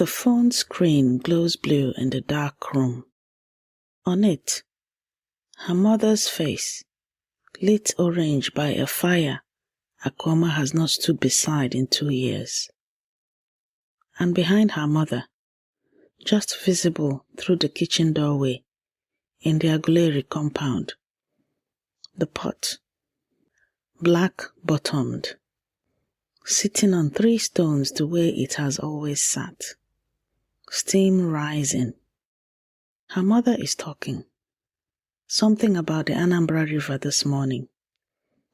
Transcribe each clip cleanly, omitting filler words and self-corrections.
The phone screen glows blue in the dark room. On it, her mother's face, lit orange by a fire Akoma has not stood beside in 2 years. And behind her mother, just visible through the kitchen doorway in the Aguleri compound, the pot, black-bottomed, sitting on 3 stones the way it has always sat, steam rising. Her mother is talking. Something about the Anambra River this morning,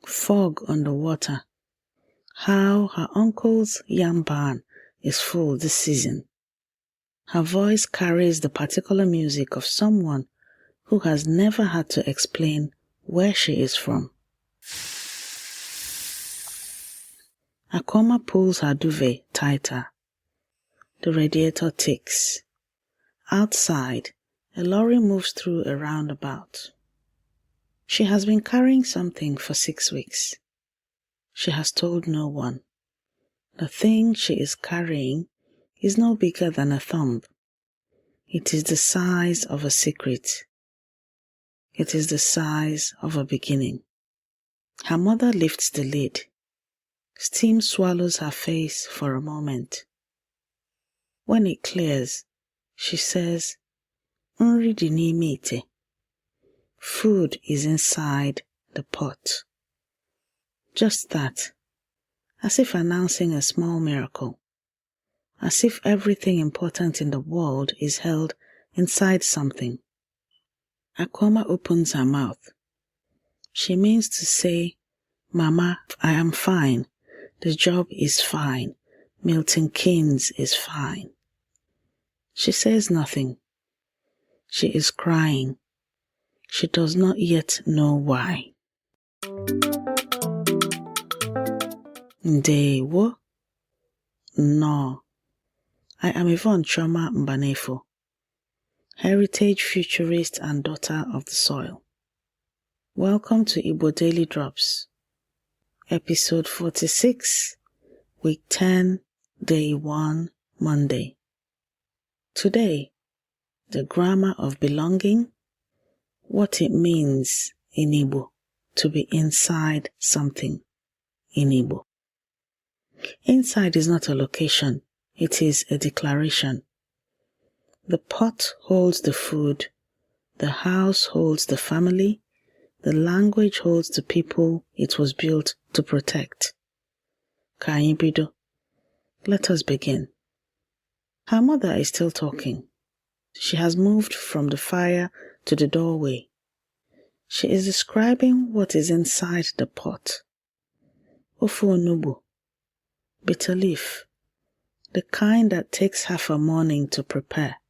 fog on the water, how her uncle's yam barn is full this season. Her voice carries the particular music of someone who has never had to explain where she is from. Akoma pulls her duvet tighter. The radiator ticks. Outside, a lorry moves through a roundabout. She has been carrying something for 6 weeks. She has told no one. The thing she is carrying is no bigger than a thumb. It is the size of a secret. It is the size of a beginning. Her mother lifts the lid. Steam swallows her face for a moment. When it clears, she says, "Nri dị n'ime ite." Food is inside the pot. Just that, as if announcing a small miracle, as if everything important in the world is held inside something. Akoma opens her mouth. She means to say, "Mama, I am fine. The job is fine. Milton Keynes is fine." She says nothing. She is crying. She does not yet know why. Ndewo. No. I am Yvonne Mbanefo, heritage futurist and daughter of the soil. Welcome to Igbo Daily Drops, episode 46, week 10, day 1, Monday. Today, the grammar of belonging, what it means in Igbo to be inside something in Igbo. Inside is not a location, it is a declaration. The pot holds the food, the house holds the family, the language holds the people it was built to protect. Ka anyị bido. Let us begin. Her mother is still talking. She has moved from the fire to the doorway. She is describing what is inside the pot. Ofu onugbu, bitter leaf, the kind that takes half a morning to prepare.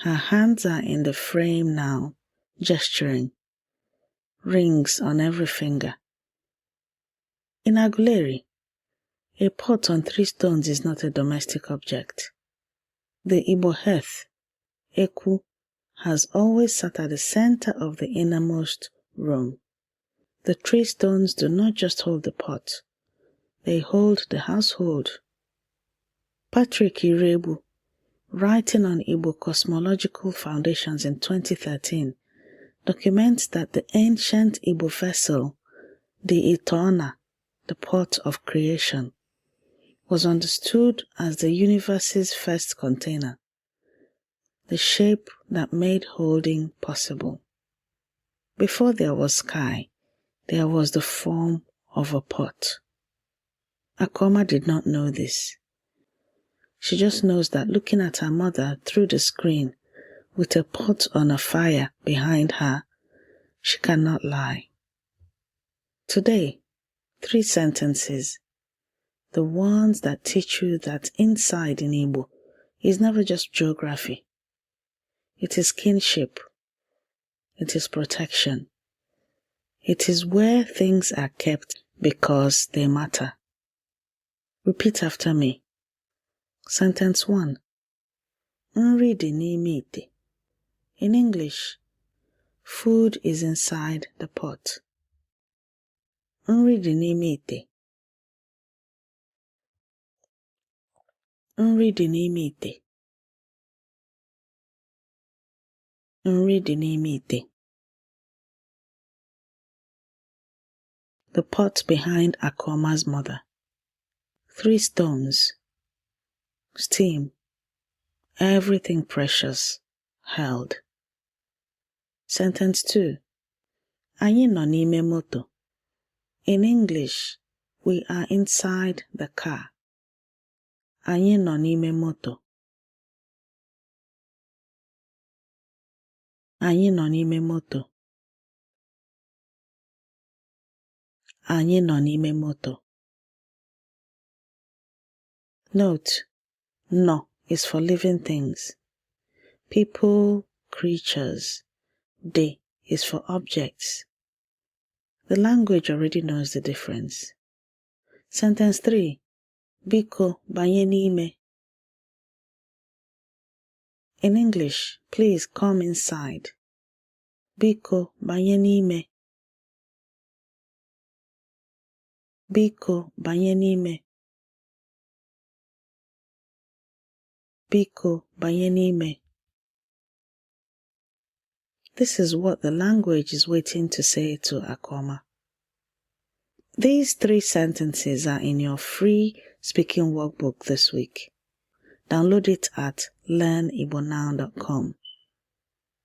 Her hands are in the frame now, gesturing. Rings on every finger. In Aguleri, a pot on 3 stones is not a domestic object. The Igbo hearth, Ekwu, has always sat at the center of the innermost room. The 3 stones do not just hold the pot, they hold the household. Patrick Iroegbu, writing on Igbo Cosmological Foundations in 2013, documents that the ancient Igbo vessel, the Ite Ona, the pot of creation, was understood as the universe's first container, the shape that made holding possible. Before there was sky, there was the form of a pot. Akoma did not know this. She just knows that looking at her mother through the screen with a pot on a fire behind her, she cannot lie. Today, 3 sentences, the ones that teach you that inside in Igbo is never just geography. It is kinship. It is protection. It is where things are kept because they matter. Repeat after me. Sentence 1. Nri dị n'ime ite. In English, food is inside the pot. Nri dị n'ime ite. Nri dị n'ime ite. Nri dị n'ime ite. The pot behind Akoma's mother. 3 stones. Steam. Everything precious. Held. Sentence 2. Anyị nọ n'ime moto. In English, we are inside the car. Anyị nọ n'ime moto. Anyị nọ n'ime moto. Anyị nọ n'ime moto. Note: no is for living things. People, creatures. De is for objects. The language already knows the difference. Sentence 3. Biko banye n'ime. In English, please come inside. Biko banye n'ime. Biko banye n'ime. Biko banye n'ime. This is what the language is waiting to say to Akoma. These 3 sentences are in your free speaking workbook this week. Download it at learnibonow.com.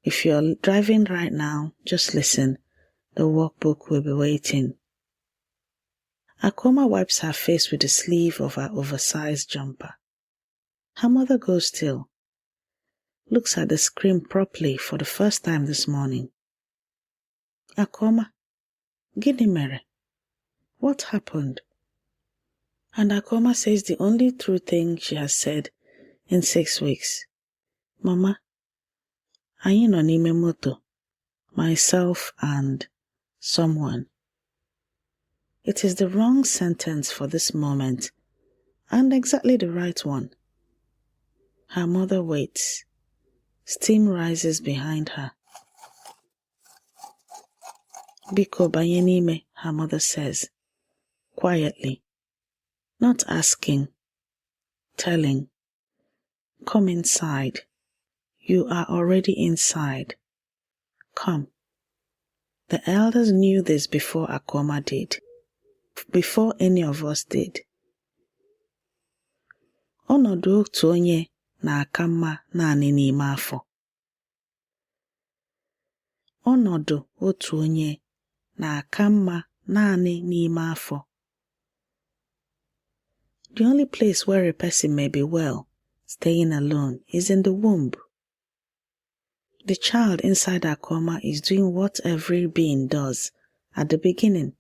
If you're driving right now, just listen. The workbook will be waiting. Akoma wipes her face with the sleeve of her oversized jumper. Her mother goes still. Looks at the screen properly for the first time this morning. Akoma, gịnị mere? What happened? And Akoma says the only true thing she has said in 6 weeks. Mama, anyị nọ n'ime moto, myself and someone. It is the wrong sentence for this moment, and exactly the right one. Her mother waits. Steam rises behind her. Biko banye n'ime, her mother says, quietly, not asking, telling. Come inside. You are already inside. Come. The elders knew this before Akoma did, before any of us did. Ọnọdụ otu onye na-aka mma naanị n'ime afọ. Ọnọdụ otu onye na-aka mma naanị n'ime afọ. The only place where a person may be well, staying alone, is in the womb. The child inside Akoma is doing what every being does at the beginning,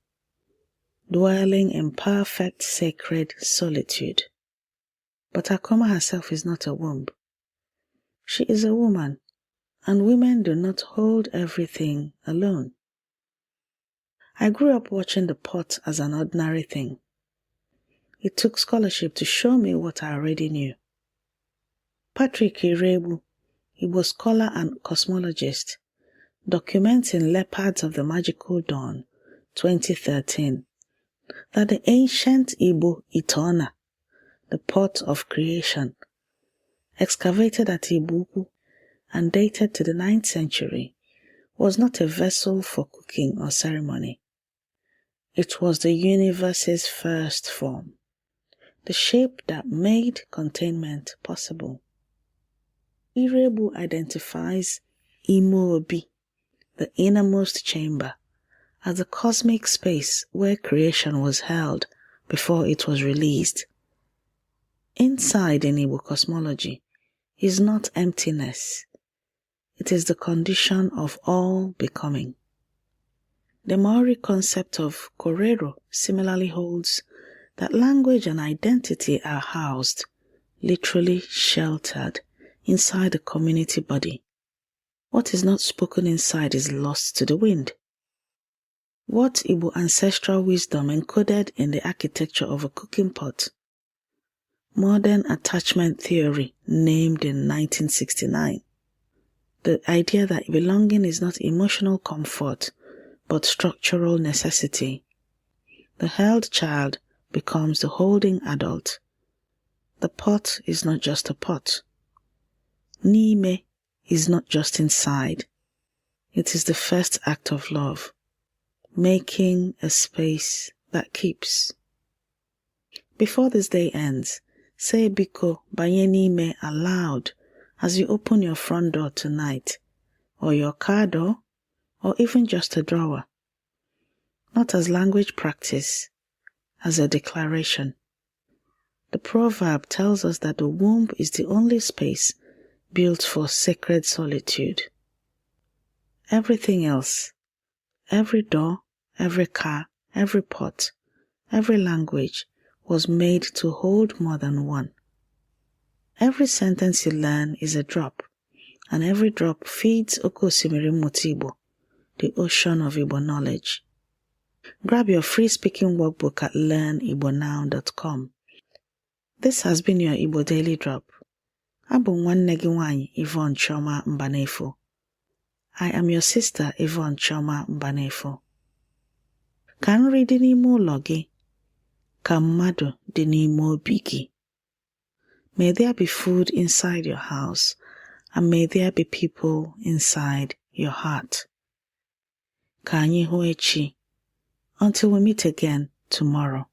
dwelling in perfect sacred solitude. But Akoma herself is not a womb. She is a woman, and women do not hold everything alone. I grew up watching the pot as an ordinary thing. It took scholarship to show me what I already knew. Patrick Iroegbu, Igbo scholar and cosmologist, documents in Leopards of the Magical Dawn, 2013, that the ancient Ite Ona, the pot of creation, excavated at Igbo-Ukwu and dated to the 9th century, was not a vessel for cooking or ceremony. It was the universe's first form, the shape that made containment possible. Iroegbu identifies Ime-Obi, the innermost chamber, as the cosmic space where creation was held before it was released. Inside in Igbo cosmology is not emptiness. It is the condition of all becoming. The Maori concept of korero similarly holds that language and identity are housed, literally sheltered, inside the community body. What is not spoken inside is lost to the wind. What Igbo ancestral wisdom encoded in the architecture of a cooking pot? Modern attachment theory, named in 1969. The idea that belonging is not emotional comfort, but structural necessity. The held child becomes the holding adult. the pot is not just a pot. N'ime is not just inside. It is the first act of love, making a space that keeps. Before this day ends, say biko banye n'ime aloud as you open your front door tonight, or your car door, or even just a drawer. Not as language practice, as a declaration. The proverb tells us that the womb is the only space built for sacred solitude. Everything else, every door, every car, every pot, every language was made to hold more than one. Every sentence you learn is a drop, and every drop feeds Oke Osimiri Mmụta Igbo, the ocean of Igbo knowledge. Grab your free speaking workbook at learnibonow.com. This has been your Igbo Daily Drop. Abụ nwanne gị nwanyị Yvonne Mbanefo. I am your sister Yvonne Mbanefo. Ka nri dị n'ime ụlọ gị, ka mmadụ dị n'ime obi gị. May there be food inside your house, and may there be people inside your heart. Ka anyị hụ echi. Until we meet again tomorrow.